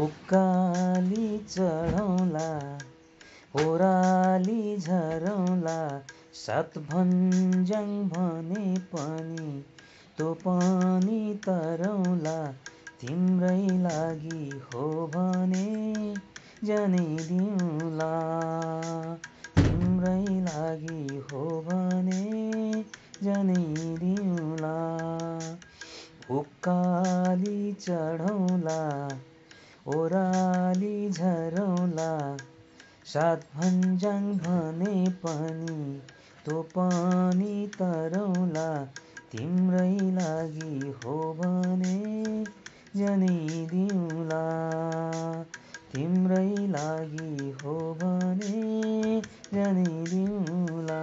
उकाली चढौँला ओराली झरौँला सात भञ्ज्याङ भने पनि तँ पनि तरौँला तिम्रै लागि हो भने जानै दिउँला तिम्रै लागि हो भने जानै दिउँला उकाली चढौँला ओराली झरौँला सात भञ्ज्याङ भने पनि तँ पनि तरौँला तिम्रै लागि हो भने जानै दिउँला तिम्रै लागि हो भने जानै दिउँला।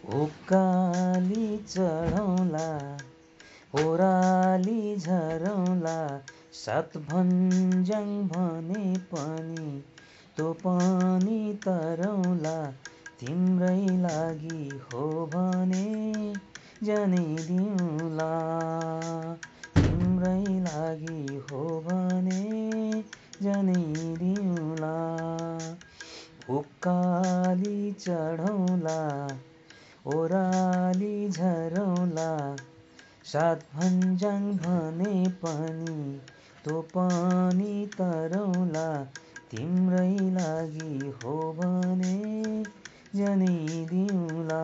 उकाली चढौँला ओराली झरौँला सात भञ्ज्याङ भने पनि तँ पनि तरौँला तिम्रै लागि हो भने जानै दिउँला तिम्रै लागि हो भने जानै दिउँला उकाली चढौँला ओराली झरौँला सात भञ्ज्याङ भने पनि तँ पनि तरौँला तिम्रै लागि हो भने जानै दिउँला